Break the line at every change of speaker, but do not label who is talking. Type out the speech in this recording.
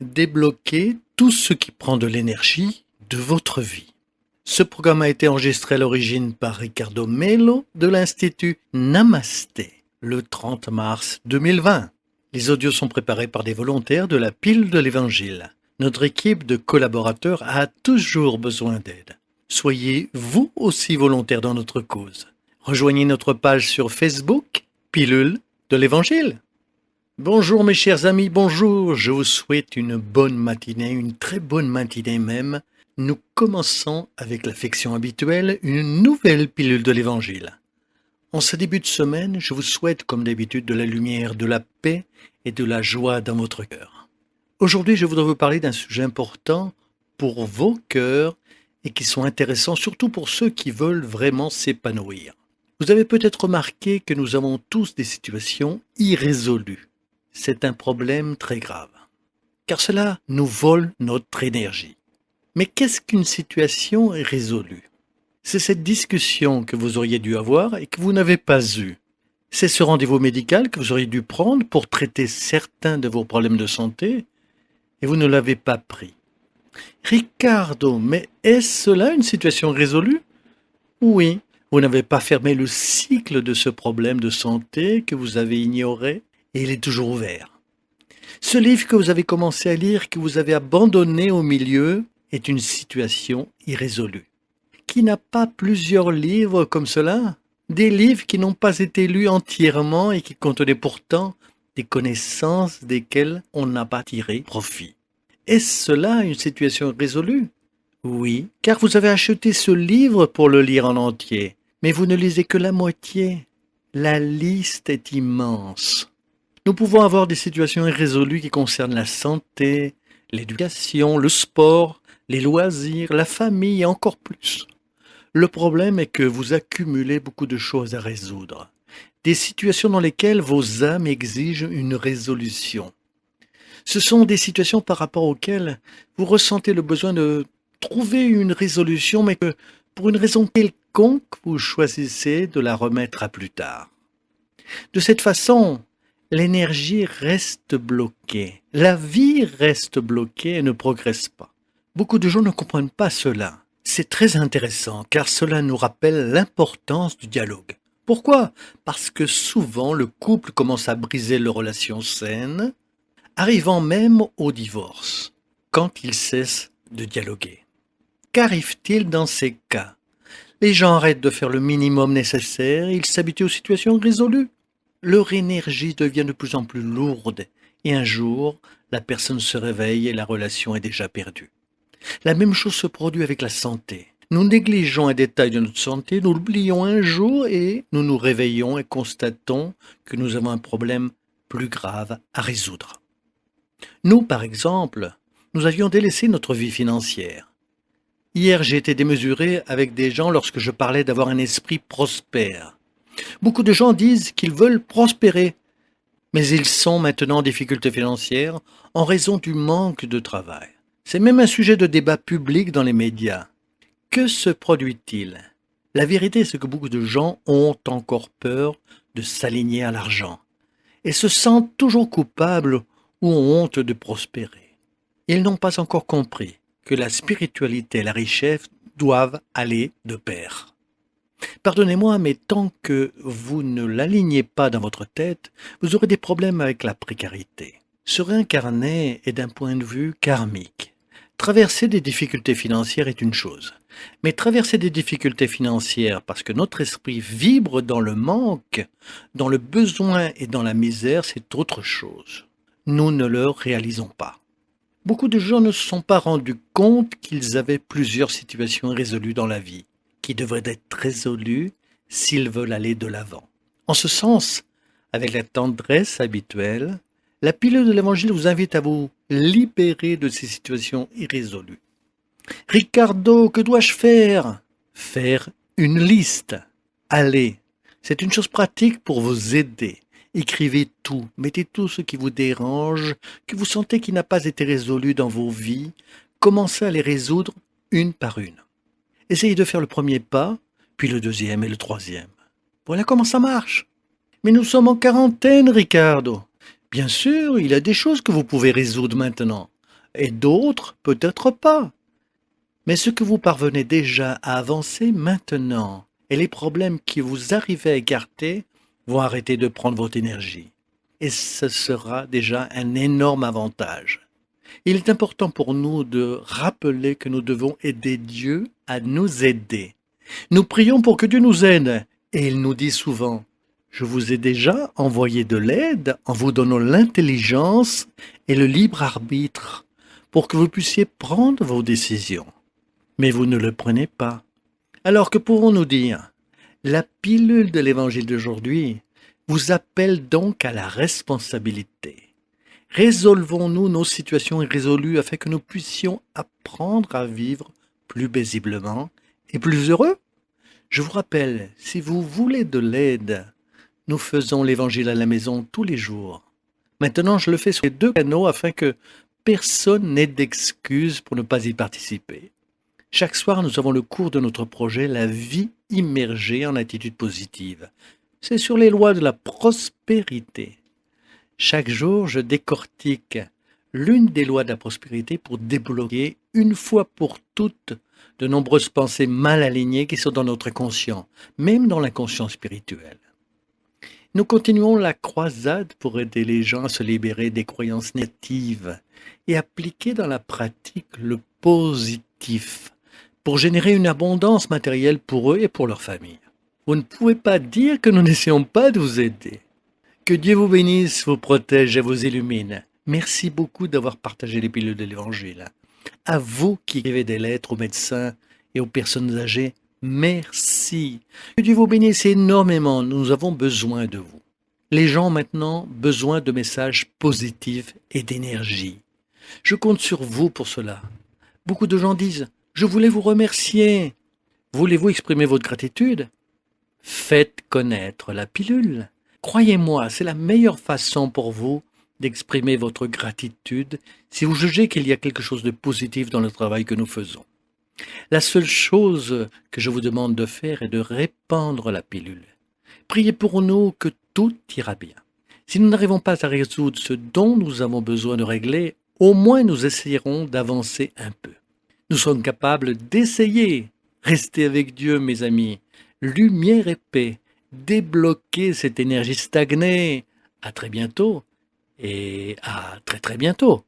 Débloquer tout ce qui prend de l'énergie de votre vie. Ce programme a été enregistré à l'origine par Ricardo Melo de l'Institut Namasté le 30 mars 2020. Les audios sont préparés par des volontaires de la pile de l'Évangile. Notre équipe de collaborateurs a toujours besoin d'aide. Soyez vous aussi volontaires dans notre cause. Rejoignez notre page sur Facebook, Pilule de l'Évangile. Bonjour mes chers amis, bonjour, je vous souhaite une bonne matinée, une très bonne matinée même. Nous commençons avec l'affection habituelle, une nouvelle pilule de l'Évangile. En ce début de semaine, je vous souhaite comme d'habitude de la lumière, de la paix et de la joie dans votre cœur. Aujourd'hui, je voudrais vous parler d'un sujet important pour vos cœurs et qui sont intéressants surtout pour ceux qui veulent vraiment s'épanouir. Vous avez peut-être remarqué que nous avons tous des situations irrésolues. C'est un problème très grave, car cela nous vole notre énergie. Mais qu'est-ce qu'une situation irrésolue ? C'est cette discussion que vous auriez dû avoir et que vous n'avez pas eue. C'est ce rendez-vous médical que vous auriez dû prendre pour traiter certains de vos problèmes de santé et vous ne l'avez pas pris. Ricardo, mais est-ce cela une situation résolue ? Oui, vous n'avez pas fermé le cycle de ce problème de santé que vous avez ignoré. Et il est toujours ouvert. Ce livre que vous avez commencé à lire, que vous avez abandonné au milieu, est une situation irrésolue. Qui n'a pas plusieurs livres comme cela ? Des livres qui n'ont pas été lus entièrement et qui contenaient pourtant des connaissances desquelles on n'a pas tiré profit. Est-ce cela une situation résolue ? Oui, car vous avez acheté ce livre pour le lire en entier, mais vous ne lisez que la moitié. La liste est immense. Nous pouvons avoir des situations irrésolues qui concernent la santé, l'éducation, le sport, les loisirs, la famille et encore plus. Le problème est que vous accumulez beaucoup de choses à résoudre, des situations dans lesquelles vos âmes exigent une résolution. Ce sont des situations par rapport auxquelles vous ressentez le besoin de trouver une résolution, mais que pour une raison quelconque, vous choisissez de la remettre à plus tard. De cette façon, l'énergie reste bloquée, la vie reste bloquée et ne progresse pas. Beaucoup de gens ne comprennent pas cela. C'est très intéressant car cela nous rappelle l'importance du dialogue. Pourquoi ? Parce que souvent le couple commence à briser leurs relations saines, arrivant même au divorce, quand ils cessent de dialoguer. Qu'arrive-t-il dans ces cas ? Les gens arrêtent de faire le minimum nécessaire et ils s'habituent aux situations résolues. Leur énergie devient de plus en plus lourde et un jour, la personne se réveille et la relation est déjà perdue. La même chose se produit avec la santé. Nous négligeons un détail de notre santé, nous l'oublions un jour et nous nous réveillons et constatons que nous avons un problème plus grave à résoudre. Nous, par exemple, nous avions délaissé notre vie financière. Hier, j'ai été démesuré avec des gens lorsque je parlais d'avoir un esprit prospère. Beaucoup de gens disent qu'ils veulent prospérer, mais ils sont maintenant en difficulté financière en raison du manque de travail. C'est même un sujet de débat public dans les médias. Que se produit-il ? La vérité, c'est que beaucoup de gens ont encore peur de s'aligner à l'argent et se sentent toujours coupables ou ont honte de prospérer. Ils n'ont pas encore compris que la spiritualité et la richesse doivent aller de pair. Pardonnez-moi, mais tant que vous ne l'alignez pas dans votre tête, vous aurez des problèmes avec la précarité. Se réincarner est d'un point de vue karmique. Traverser des difficultés financières est une chose, mais traverser des difficultés financières parce que notre esprit vibre dans le manque, dans le besoin et dans la misère, c'est autre chose. Nous ne le réalisons pas. Beaucoup de gens ne se sont pas rendus compte qu'ils avaient plusieurs situations irrésolues dans la vie, qui devraient être résolus s'ils veulent aller de l'avant. En ce sens, avec la tendresse habituelle, la pilule de l'Évangile vous invite à vous libérer de ces situations irrésolues. Ricardo, que dois-je faire ? Faire une liste. Allez, c'est une chose pratique pour vous aider. Écrivez tout, mettez tout ce qui vous dérange, que vous sentez qui n'a pas été résolu dans vos vies. Commencez à les résoudre une par une. Essayez de faire le premier pas, puis le deuxième et le troisième. Voilà comment ça marche. Mais nous sommes en quarantaine, Ricardo. Bien sûr, il y a des choses que vous pouvez résoudre maintenant. et d'autres peut-être pas. Mais ce que vous parvenez déjà à avancer maintenant et les problèmes qui vous arrivaient à écarter vont arrêter de prendre votre énergie. Et ce sera déjà un énorme avantage. Il est important pour nous de rappeler que nous devons aider Dieu à nous aider. Nous prions pour que Dieu nous aide et il nous dit souvent: je vous ai déjà envoyé de l'aide en vous donnant l'intelligence et le libre arbitre pour que vous puissiez prendre vos décisions. Mais vous ne le prenez pas. Alors que pouvons-nous dire? La pilule de l'évangile d'aujourd'hui vous appelle donc à la responsabilité. Résolvons-nous nos situations irrésolues afin que nous puissions apprendre à vivre plus paisiblement et plus heureux? Je vous rappelle, si vous voulez de l'aide, nous faisons l'évangile à la maison tous les jours. Maintenant, je le fais sur les 2 canaux afin que personne n'ait d'excuses pour ne pas y participer. Chaque soir, nous avons le cours de notre projet La vie immergée en attitude positive. C'est sur les lois de la prospérité. Chaque jour, je décortique l'une des lois de la prospérité pour débloquer une fois pour toutes de nombreuses pensées mal alignées qui sont dans notre conscient, même dans l'inconscient spirituel. Nous continuons la croisade pour aider les gens à se libérer des croyances négatives et appliquer dans la pratique le positif pour générer une abondance matérielle pour eux et pour leur famille. Vous ne pouvez pas dire que nous n'essayons pas de vous aider. Que Dieu vous bénisse, vous protège et vous illumine. Merci beaucoup d'avoir partagé les pilules de l'Évangile. À vous qui écrivez des lettres aux médecins et aux personnes âgées, merci. Que Dieu vous bénisse énormément. Nous avons besoin de vous. Les gens ont maintenant besoin de messages positifs et d'énergie. Je compte sur vous pour cela. Beaucoup de gens disent: je voulais vous remercier. Voulez-vous exprimer votre gratitude? Faites connaître la pilule. Croyez-moi, c'est la meilleure façon pour vous d'exprimer votre gratitude si vous jugez qu'il y a quelque chose de positif dans le travail que nous faisons. La seule chose que je vous demande de faire est de répandre la pilule. Priez pour nous que tout ira bien. Si nous n'arrivons pas à résoudre ce dont nous avons besoin de régler, au moins nous essayerons d'avancer un peu. Nous sommes capables d'essayer. Restez avec Dieu, mes amis. Lumière et paix. Débloquer cette énergie stagnée. À très bientôt et à très très bientôt.